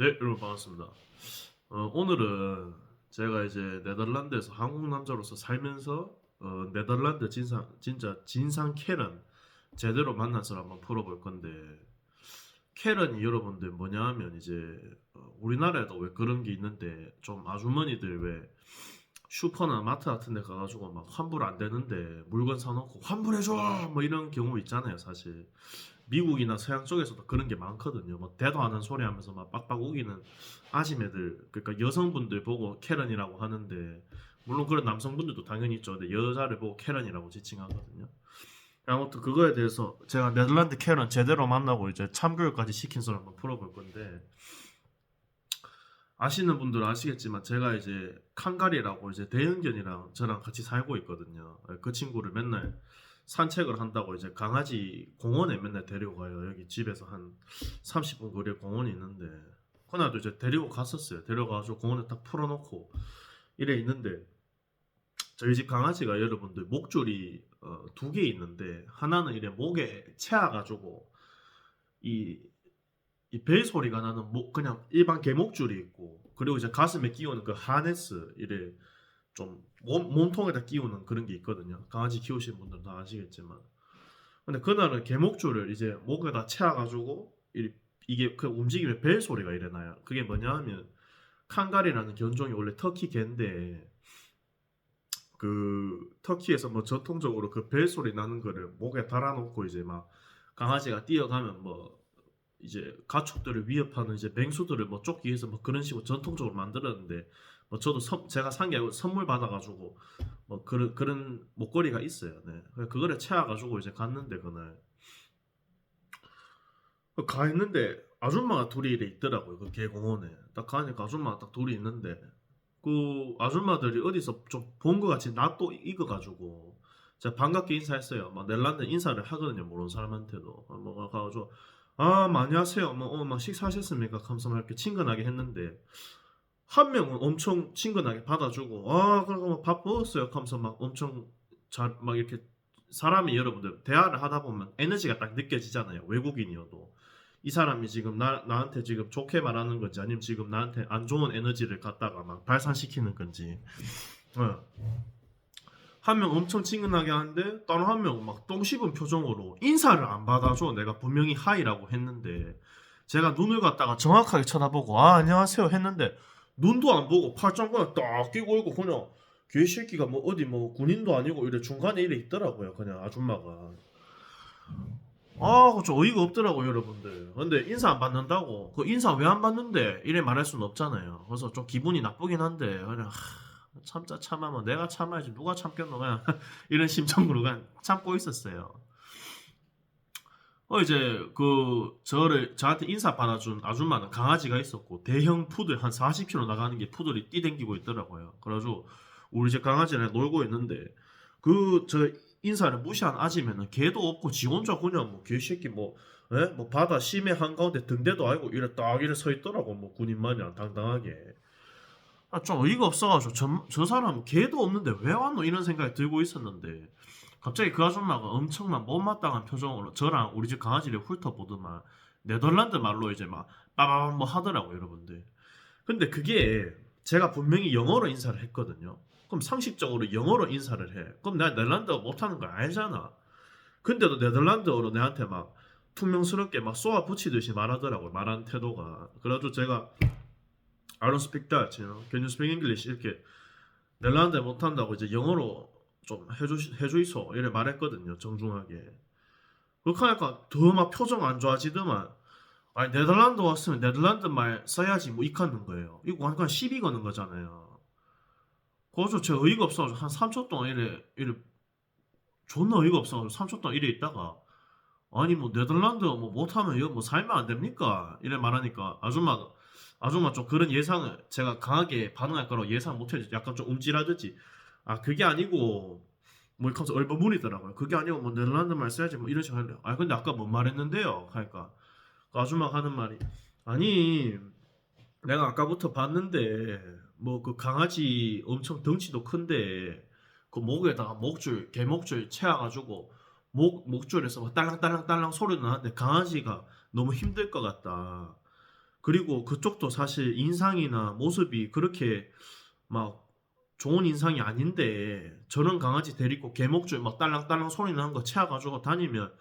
네, 여러분 반갑습니다. 오늘은 제가 이제 네덜란드에서 한국 남자로서 살면서 네덜란드 진짜 진상 캐런 제대로 만나서 한번 풀어볼 건데, 캐런이 여러분들 뭐냐 하면 이제 우리나라에도 왜 그런 게 있는데, 좀 아주머니들 왜 슈퍼나 마트 같은 데 가가지고 막 환불 안 되는데 물건 사놓고 환불해줘 뭐 이런 경우 있잖아요. 사실 미국이나 서양 쪽에서도 그런 게 많거든요. 뭐 대도 않은 소리 하면서 막 빡빡 우기는 아지매들, 그러니까 여성분들 보고 캐런이라고 하는데, 물론 그런 남성분들도 당연히 있죠. 근데 여자를 보고 캐런이라고 지칭하거든요. 아무튼 그거에 대해서 제가 네덜란드 캐런 제대로 만나고 이제 참교육까지 시킨 썰 한번 풀어볼 건데, 아시는 분들은 아시겠지만 제가 이제 칸갈이라고 이제 대형견이랑 저랑 같이 살고 있거든요. 그 친구를 맨날 산책을 한다고 이제 강아지 공원에 맨날 데리고 가요. 여기 집에서 한 30분 거리에 공원이 있는데, 그날도 이제 데리고 갔었어요. 데려가가지고 공원에 딱 풀어놓고 이래 있는데, 저희 집 강아지가 여러분들 목줄이 두 개 있는데, 하나는 이래 목에 채아가지고 이 벨 소리가 나는 그냥 일반 개목줄이 있고, 그리고 이제 가슴에 끼우는 그 하네스 이래 좀 몸통에다 끼우는 그런 게 있거든요. 강아지 키우시는 분들은 다 아시겠지만. 근데 그날은 개목줄을 이제 목에다 채워가지고 이게 그 움직이면 벨 소리가 이래나요. 그게 뭐냐 하면 칸갈이라는 견종이 원래 터키 개인데, 그 터키에서 뭐 전통적으로 그 벨 소리 나는 거를 목에 달아놓고 이제 막 강아지가 뛰어가면 뭐 이제 가축들을 위협하는 이제 맹수들을 뭐 쫓기 위해서 뭐 그런 식으로 전통적으로 만들었는데, 뭐 저도 제가 산 게 아니고 선물 받아가지고 뭐 그런 목걸이가 있어요. 네. 그거를 채워가지고 이제 갔는데, 그날 가 있는데 아줌마가 둘이 이래 있더라고요. 그 개공원에 딱 가니까 아줌마가 딱 둘이 있는데, 그 아줌마들이 어디서 좀 본 것 같이 낯도 익어가지고 제가 반갑게 인사했어요. 막 넬란드 인사를 하거든요. 모르는 사람한테도. 뭐 가가지고 뭐 안녕하세요. 막 식사하셨습니까? 하면서 막 이렇게 친근하게 했는데, 한 명은 엄청 친근하게 받아주고 그럼 밥 먹었어요. 하면서 막 엄청 잘 막 이렇게, 사람이 여러분들 대화를 하다 보면 에너지가 딱 느껴지잖아요. 외국인이어도 이 사람이 지금 나한테 지금 좋게 말하는 건지 아니면 지금 나한테 안 좋은 에너지를 갖다가 막 발산시키는 건지. 어. 한 명 엄청 친근하게 하는데 다른 한 명은 막 똥 씹은 표정으로 인사를 안 받아줘. 내가 분명히 하이라고 했는데, 제가 눈을 갖다가 정확하게 쳐다보고 안녕하세요 했는데 눈도 안 보고 팔짱 그냥 딱 끼고 있고, 그냥 개새끼가 뭐 어디 뭐 군인도 아니고 이래 중간에 이래 있더라고요. 그냥 아줌마가. 좀 어이가 없더라고요, 여러분들. 근데 인사 안 받는다고, 그 인사 왜 안 받는데 이래 말할 수는 없잖아요. 그래서 좀 기분이 나쁘긴 한데, 그냥 참자 참하면 내가 참아야지 누가 참겠노, 그냥 이런 심정으로 그냥 참고 있었어요. 이제 저한테 인사 받아준 아줌마는 강아지가 있었고, 대형 푸들 한 40kg 나가는 게 푸들이 뛰댕기고 있더라고요. 그래가지고 우리 집 강아지랑 놀고 있는데, 저 인사를 무시한 아지면은 개도 없고 지 혼자 그냥 뭐 개새끼 뭐 바다 심해 한가운데 등대도 아니고 이래 딱 이래 서 있더라고, 뭐 군인 마냥 당당하게. 좀 어이가 없어가지고 저 사람 개도 없는데 왜 왔노 이런 생각이 들고 있었는데, 갑자기 그 아줌마가 엄청난 못마땅한 표정으로 저랑 우리 집 강아지를 훑어보더만 네덜란드 말로 이제 막 빠바밤 뭐 하더라고, 여러분들. 근데 그게 제가 분명히 영어로 인사를 했거든요. 그럼 상식적으로 영어로 인사를 해. 그럼 내가 네덜란드어 못하는 거 알잖아. 근데도 네덜란드어로 내한테 막 퉁명스럽게 막 쏘아 붙이듯이 말하더라고요. 말하는 태도가. 그래가지고 제가 I don't speak Dutch, Can you speak English? 이렇게 네덜란드어 못한다고 이제 영어로 좀 해주이소 이래 말했거든요. 정중하게. 그렇게 하니까 더 막 표정 안 좋아지더만. 아니 네덜란드 왔으면 네덜란드 말 써야지 뭐 이카는 거예요. 이거 완전 시비 거는 거잖아요. 그래서 제가 어이가 없어가지고 한 3초 동안 이래 존나 어이가 없어가지고 3초 동안 이래 있다가, 아니 뭐 네덜란드어 뭐 못하면 이거 뭐 살면 안 됩니까? 이래 말하니까 아줌마 좀 그런 예상을 제가 강하게 반응할 거라고 예상 못해서 약간 좀 움찔하듯이, 그게 아니고 뭐 이렇게 하면서 얼버무리더라고요. 그게 아니고 뭐 네덜란드 말 써야지 뭐 이런 식으로 하는데, 근데 아까 뭔 말했는데요? 하니까 그 아줌마가 하는 말이, 아니 내가 아까부터 봤는데 뭐 그 강아지 엄청 덩치도 큰데 그 목에다가 개목줄 채워가지고 목줄에서 막 딸랑딸랑딸랑 소리 나는데 강아지가 너무 힘들 것 같다. 그리고 그쪽도 사실 인상이나 모습이 그렇게 막 좋은 인상이 아닌데 저런 강아지 데리고 개목줄 막 딸랑딸랑 소리 나는 거 채워가지고 다니면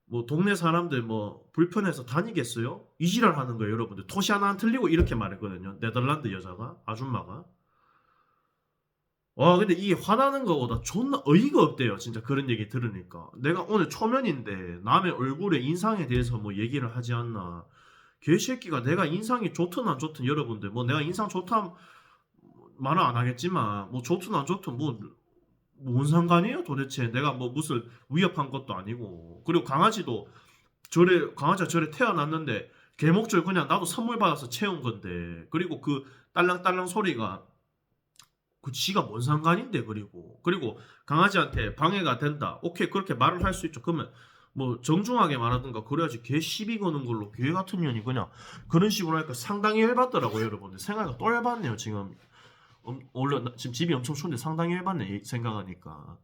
뭐 동네 사람들 뭐 불편해서 다니겠어요? 이 지랄 하는 거예요, 여러분들. 토시 하나 안 틀리고 이렇게 말했거든요. 네덜란드 여자가, 아줌마가. 와, 근데 이게 화나는 거보다 존나 어이가 없대요. 진짜 그런 얘기 들으니까. 내가 오늘 초면인데 남의 얼굴에 인상에 대해서 뭐 얘기를 하지 않나. 개새끼가 내가 인상이 좋든 안 좋든 여러분들 뭐 내가 인상 좋다 말은 안 하겠지만 뭐 좋든 안 좋든 뭐 뭔 상관이에요 도대체. 내가 뭐 무슨 위협한 것도 아니고. 그리고 강아지도 강아지가 저래 태어났는데 개목줄 그냥 나도 선물 받아서 채운 건데. 그리고 그 딸랑딸랑 소리가 그 지가 뭔 상관인데. 그리고 강아지한테 방해가 된다, 오케이 그렇게 말을 할 수 있죠. 그러면 뭐 정중하게 말하든가 그래야지. 개 시비 거는 걸로 개 같은 년이 그냥 그런 식으로 하니까 상당히 열받더라고요. 여러분들 생각이 또 열받네요 지금. 원래 지금 집이 엄청 추운데 상당히 열받네 생각하니까.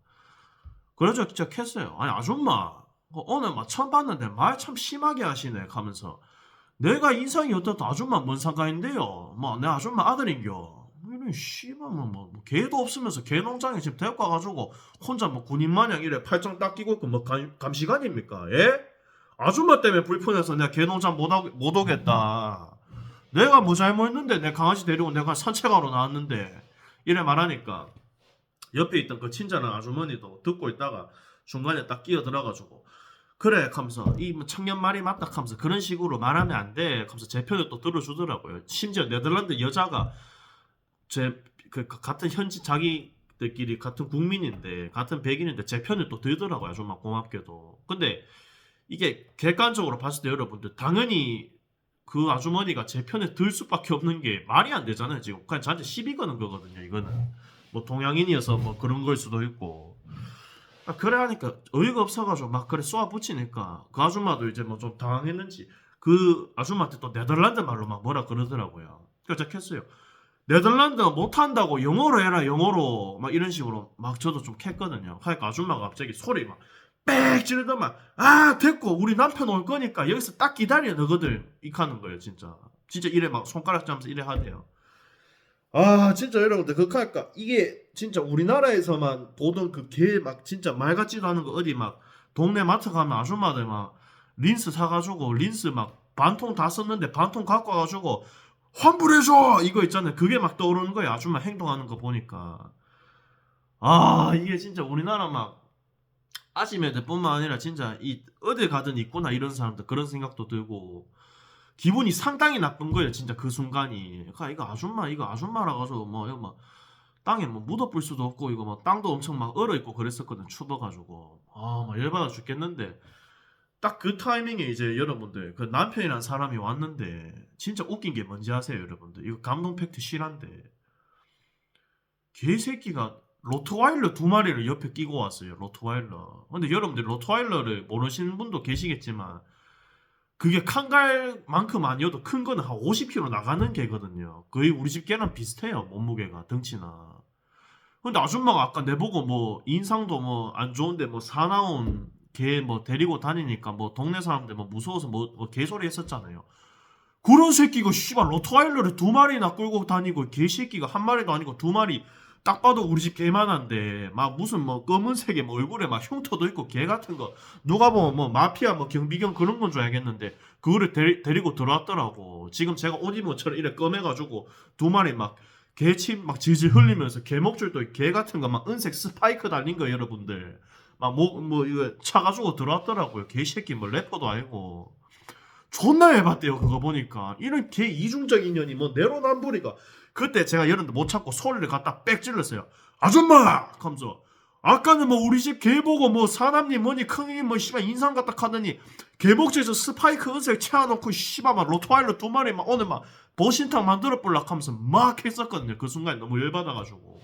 그래서 진짜 캤어요. 아니 아줌마 오늘 막 처음 봤는데 말 참 심하게 하시네 하면서, 내가 인상이 어떻다 아줌마 뭔 상관인데요. 뭐 내 아줌마 아들인겨. 이런 씨발 뭐 개도 없으면서 개 농장에 지금 데리고 와가지고 혼자 뭐 군인 마냥 이래 팔짱 딱 끼고 있고 뭐 감시관입니까? 예? 아줌마 때문에 불편해서 내가 개 농장 못 오겠다. 내가 뭐 잘못했는데 내 강아지 데리고 내가 산책하러 나왔는데. 이래 말하니까 옆에 있던 그 친절한 아주머니도 듣고 있다가 중간에 딱 끼어들어가지고 그래 하면서 이뭐 청년 말이 맞다 하면서 그런 식으로 말하면 안 돼 하면서 제 편을 또 들어주더라고요. 심지어 네덜란드 여자가 제 그 같은 현지 자기들끼리 같은 국민인데 같은 백인인데 제 편을 또 들더라고요. 좀 막 고맙게도. 근데 이게 객관적으로 봤을 때 여러분들 당연히 그 아주머니가 제 편에 들 수밖에 없는 게 말이 안 되잖아요. 지금 그냥 저한테 시비 거는 거거든요. 이거는 뭐 동양인이어서 뭐 그런 걸 수도 있고. 아, 그래 하니까 어이가 없어가지고 막 그래 쏘아 붙이니까 그 아줌마도 이제 뭐 좀 당황했는지 그 아줌마한테 또 네덜란드 말로 막 뭐라 그러더라고요. 그래서 제가 캤어요. 네덜란드 못한다고 영어로 해라 영어로 막 이런 식으로 막 저도 좀 캤거든요. 하니까 아줌마가 갑자기 소리 막 빽 지르더만, 아 됐고 우리 남편 올 거니까 여기서 딱 기다려 너희들 이카는 거예요. 진짜 진짜 이래 막 손가락 잡면서 이래 하대요. 아 진짜 여러분들 그니까 이게 진짜 우리나라에서만 보던 그 개 막 진짜 말 같지도 않은 거 어디 막 동네 마트 가면 아줌마들 막 린스 사가지고 린스 막 반통 다 썼는데 반통 갖고 와가지고 환불해줘 이거 있잖아요. 그게 막 떠오르는 거예요. 아줌마 행동하는 거 보니까. 아 이게 진짜 우리나라 막 아시매들뿐만 아니라 진짜 이 어딜 가든 있구나 이런 사람들 그런 생각도 들고 기분이 상당히 나쁜 거예요. 진짜 그 순간이. 그러니까 이거 아줌마라 가지고 뭐 이거 막 땅에 뭐 묻어볼 수도 없고 이거 막 땅도 엄청 막 얼어 있고 그랬었거든. 추워가지고 막 열받아 죽겠는데 딱 그 타이밍에 이제 여러분들 그 남편이란 사람이 왔는데 진짜 웃긴 게 뭔지 아세요, 여러분들? 이거 감동 팩트 실한데 개새끼가 로트와일러 두 마리를 옆에 끼고 왔어요. 로트와일러. 근데 여러분들 로트와일러를 모르시는 분도 계시겠지만 그게 칸갈만큼 아니어도 큰 거는 한 50kg 나가는 개거든요. 거의 우리 집 개랑 비슷해요. 몸무게가 덩치나. 근데 아줌마가 아까 내보고 뭐 인상도 뭐 안 좋은데 뭐 사나운 개 뭐 데리고 다니니까 뭐 동네 사람들 뭐 무서워서 뭐 개소리 했었잖아요. 그런 새끼가 씨발 로트와일러를 두 마리나 끌고 다니고 개새끼가 한 마리도 아니고 두 마리 딱 봐도 우리 집 개만한데 막 무슨 뭐 검은색에 뭐 얼굴에 막 흉터도 있고 개 같은 거 누가 보면 뭐 마피아 뭐 경비경 그런 건 줄 알겠는데 그거를 데리고 들어왔더라고. 지금 제가 옷 입은 것처럼 이래 검해가지고 두 마리 막 개침 막 질질 흘리면서 개목줄도 개 같은 거 막 은색 스파이크 달린 거 여러분들 막 뭐 이거 차가지고 들어왔더라고요. 개새끼 뭐 래퍼도 아니고. 존나 해봤대요. 그거 보니까 이런 개 이중적인 년이 뭐 내로남불이가. 그때 제가 여러분들 못 참고 소리를 갖다 빽 질렀어요. 아줌마! 하면서 아까는 뭐 우리 집 개 보고 뭐 사남님 뭐니 큰님 뭐 씨발 인상 갖다 카더니 개복지에서 스파이크 은색 채워놓고 씨발 막 로트와일러 두 마리 막 오늘 막 보신탕 만들어 볼락 하면서 막 했었거든요. 그 순간에 너무 열받아가지고.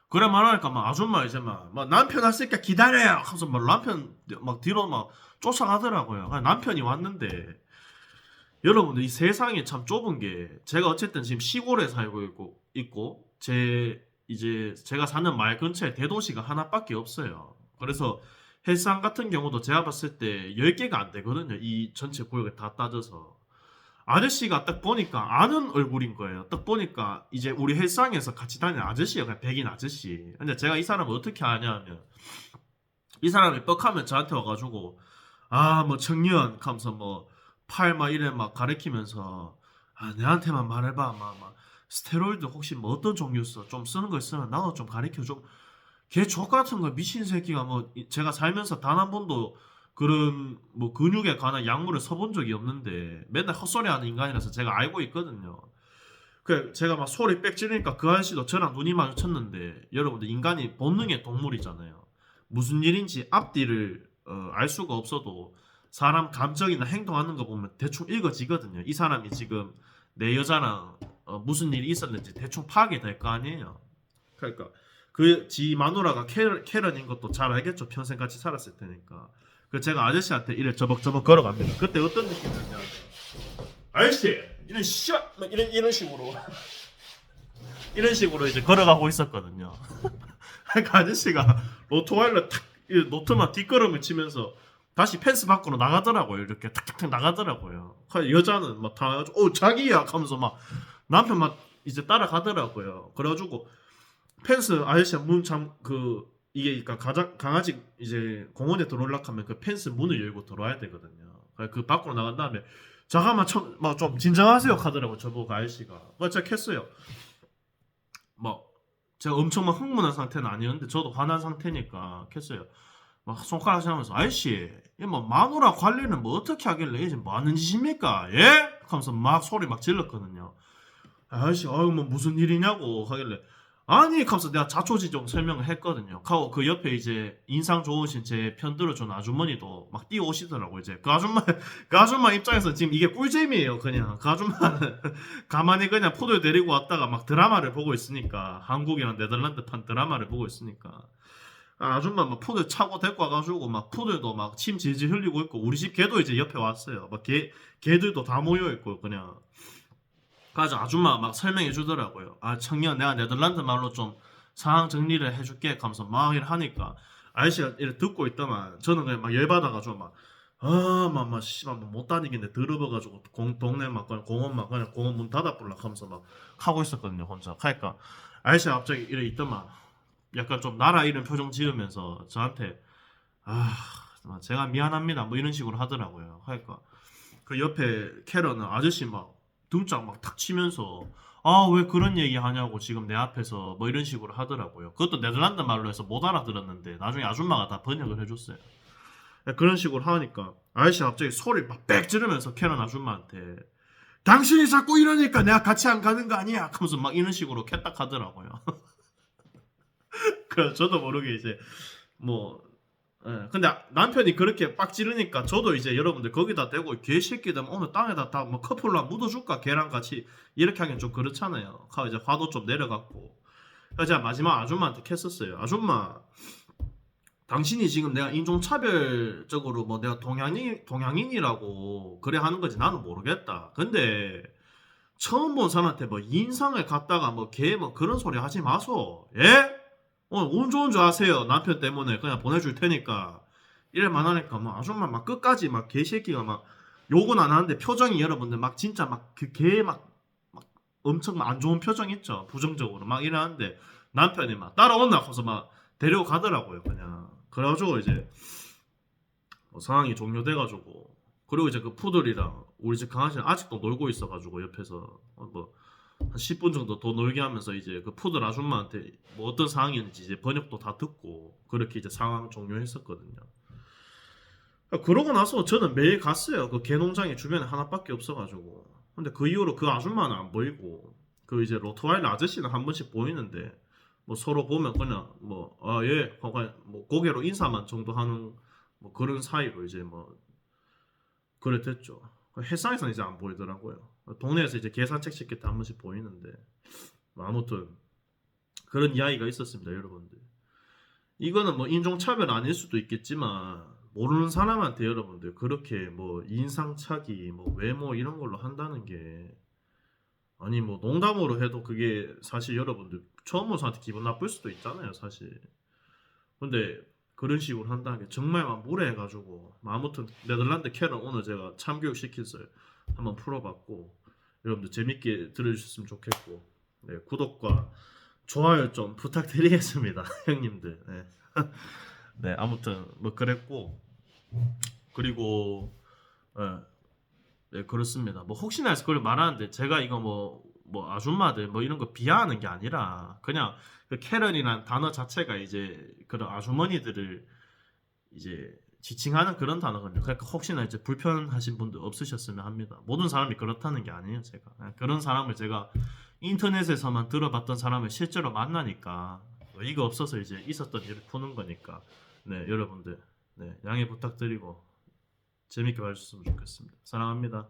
그래 말하니까 막 아줌마 이제 막 남편 왔으니까 기다려요 하면서 막 남편 막 뒤로 막 쫓아가더라고요. 남편이 왔는데 여러분들 이 세상이 참 좁은 게 제가 어쨌든 지금 시골에 살고 있고 이제 제가 사는 마을 근처에 대도시가 하나밖에 없어요. 그래서 헬스장 같은 경우도 제가 봤을 때 10개가 안 되거든요. 이 전체 구역에 다 따져서. 아저씨가 딱 보니까 아는 얼굴인 거예요. 딱 보니까 이제 우리 헬스장에서 같이 다니는 아저씨예요. 그냥 백인 아저씨. 근데 제가 이 사람을 어떻게 아냐면 이 사람이 뻑하면 저한테 와가지고 아 뭐 청년 하면서 뭐 팔 막 이래 막 가리키면서 아 내한테만 말해봐 막 스테로이드 혹시 뭐 어떤 종류 써? 좀 쓰는 거 있으면 나도 좀 가르쳐 줘. 걔 족같은 거 미친 새끼가 뭐 제가 살면서 단 한 번도 그런 뭐 근육에 관한 약물을 써본 적이 없는데 맨날 헛소리 하는 인간이라서 제가 알고 있거든요. 그 제가 막 소리 빽 지르니까 그 아저씨도 저랑 눈이 마주쳤는데 여러분들 인간이 본능의 동물이잖아요. 무슨 일인지 앞뒤를 알 수가 없어도 사람 감정이나 행동하는 거 보면 대충 읽어지거든요. 이 사람이 지금 내 여자랑 무슨 일이 있었는지 대충 파악이 될 거 아니에요. 그러니까 그 지 마누라가 캐런인 것도 잘 알겠죠. 평생 같이 살았을 테니까. 그 제가 아저씨한테 이래 저벅저벅 걸어갑니다. 그때 어떤 느낌이었냐? 아저씨 이런 씨발 이런 식으로 이런 식으로 이제 걸어가고 있었거든요. 그러니까 아저씨가 로트와일러 탁 노트만 뒷걸음을 치면서 다시 펜스 밖으로 나가더라고요. 이렇게 탁탁탁 나가더라고요. 여자는 막 다 자기야 하면서 막 남편 막 이제 따라가더라고요. 그래가지고 펜스 아저씨가 문참그 이게 그러니까 강아지 이제 공원에 들어올라 하면 그 펜스 문을 열고 들어와야 되거든요. 그 밖으로 나간 다음에 잠깐만 막좀 진정하세요 하더라고 저보고 아저씨가. 제가 캤어요. 뭐 제가 엄청 막 흥분한 상태는 아니었는데 저도 화난 상태니까 캤어요. 막 손가락 하면서 아저씨 이뭐 마누라 관리는 뭐 어떻게 하길래 이제 뭐 하는 짓입니까? 예? 하면서 막 소리 막 질렀거든요. 아저씨 아유 뭐 무슨 일이냐고 하길래 아니 하면서 내가 자초지종 설명을 했거든요. 하고 그 옆에 이제 인상 좋으신 제 편 들어준 아주머니도 막 뛰어오시더라고. 이제 그 아줌마 입장에서 지금 이게 꿀잼이에요. 그냥 그 아줌마는 가만히 그냥 푸들 데리고 왔다가 막 드라마를 보고 있으니까 한국이랑 네덜란드판 드라마를 보고 있으니까 아줌마 막 푸들 차고 데리고 와가지고 막 푸들도 막 침 질질 흘리고 있고 우리 집 개도 이제 옆에 왔어요. 막 개들도 다 모여 있고 그냥 그래서 아줌마 막 설명해 주더라고요. 아 청년 내가 네덜란드 말로 좀 상황 정리를 해줄게 하면서 막 이렇게 하니까 아저씨가 이렇게 듣고 있더만 저는 그냥 막 열받아가지고 막아막막 씨발 못 다니겠네 더러워가지고 동네 막 그냥 공원 막 그냥 공원 문 닫아볼라 하면서 막 하고 있었거든요 혼자. 그러니까 아저씨가 갑자기 이래 있더만 약간 좀 나라 이름 표정 지으면서 저한테 아 제가 미안합니다 뭐 이런 식으로 하더라고요. 그러니까 그 옆에 캐런은 아저씨 막 등짝 막 탁 치면서 아 왜 그런 얘기 하냐고 지금 내 앞에서 뭐 이런 식으로 하더라고요. 그것도 네덜란드 말로 해서 못 알아들었는데 나중에 아줌마가 다 번역을 해줬어요. 그런 식으로 하니까 아저씨 갑자기 소리 막 빽 지르면서 캐런 아줌마한테 당신이 자꾸 이러니까 내가 같이 안 가는 거 아니야 하면서 막 이런 식으로 캐딱 하더라고요. 그래서 저도 모르게 이제 뭐 근데 남편이 그렇게 빡 지르니까 저도 이제 여러분들 거기다 대고 개새끼들 오늘 땅에다 다 뭐 커플로 묻어줄까 걔랑 같이 이렇게 하긴 좀 그렇잖아요. 이제 화도 좀 내려갔고 그래서 제가 마지막 아줌마한테 캤었어요. 아줌마 당신이 지금 내가 인종차별적으로 뭐 내가 동양인이라고 그래 하는 건지 나는 모르겠다. 근데 처음 본 사람한테 뭐 인상을 갖다가 뭐 걔 뭐 그런 소리 하지 마소. 예? 운 좋은 줄 아세요. 남편 때문에 그냥 보내줄 테니까. 이래만 하니까 뭐 아줌마 막 끝까지 막 개새끼가 막 욕은 안 하는데 표정이 여러분들 막 진짜 막 그 개 막 엄청 안 좋은 표정 있죠. 부정적으로 막 이러는데 남편이 막 따라온나 하고서 막 데리고 가더라고요. 그냥. 그래가지고 이제 뭐 상황이 종료돼가지고 그리고 이제 그 푸들이랑 우리 집 강아지는 아직도 놀고 있어가지고 옆에서 뭐 한 10분 정도 더 놀게 하면서 이제 그 푸들 아줌마한테 뭐 어떤 상황이었는지 이제 번역도 다 듣고 그렇게 이제 상황 종료했었거든요. 그러고 나서 저는 매일 갔어요. 그 개농장이 주변에 하나밖에 없어가지고. 근데 그 이후로 그 아줌마는 안 보이고 그 이제 로트와일러 아저씨는 한 번씩 보이는데 뭐 서로 보면 그냥 뭐 아 예 하고 뭐 고개로 인사만 정도 하는 뭐 그런 사이로 이제 뭐 그래 됐죠. 헬스장에서는 이제 안 보이더라고요. 동네에서 이제 계산책 시킬 때 한 번씩 보이는데 뭐 아무튼 그런 이야기가 있었습니다, 여러분들. 이거는 뭐 인종차별 아닐 수도 있겠지만 모르는 사람한테 여러분들 그렇게 뭐 인상착의, 뭐 외모 이런 걸로 한다는 게 아니 뭐 농담으로 해도 그게 사실 여러분들 처음 본 사람한테 기분 나쁠 수도 있잖아요, 사실. 근데 그런 식으로 한다는 게 정말 막 무례해가지고 뭐 아무튼 네덜란드 캐런 오늘 제가 참교육 시켰어요. 한번 풀어봤고 여러분들 재밌게 들어주셨으면 좋겠고 네, 구독과 좋아요 좀 부탁드리겠습니다 형님들. 네. 네 아무튼 뭐 그랬고 그리고 예, 네, 그렇습니다. 뭐 혹시나 해서 그걸 말하는데 제가 이거 뭐 아줌마들 뭐 이런 거 비하하는 게 아니라 그냥 그 캐런이란 단어 자체가 이제 그런 아주머니들을 이제 지칭하는 그런 단어거든요. 그러니까 혹시나 이제 불편하신 분들 없으셨으면 합니다. 모든 사람이 그렇다는 게 아니에요, 제가. 그런 사람을 제가 인터넷에서만 들어봤던 사람을 실제로 만나니까 이거 없어서 이제 있었던 일을 푸는 거니까 네, 여러분들 네, 양해 부탁드리고 재밌게 봐주셨으면 좋겠습니다. 사랑합니다.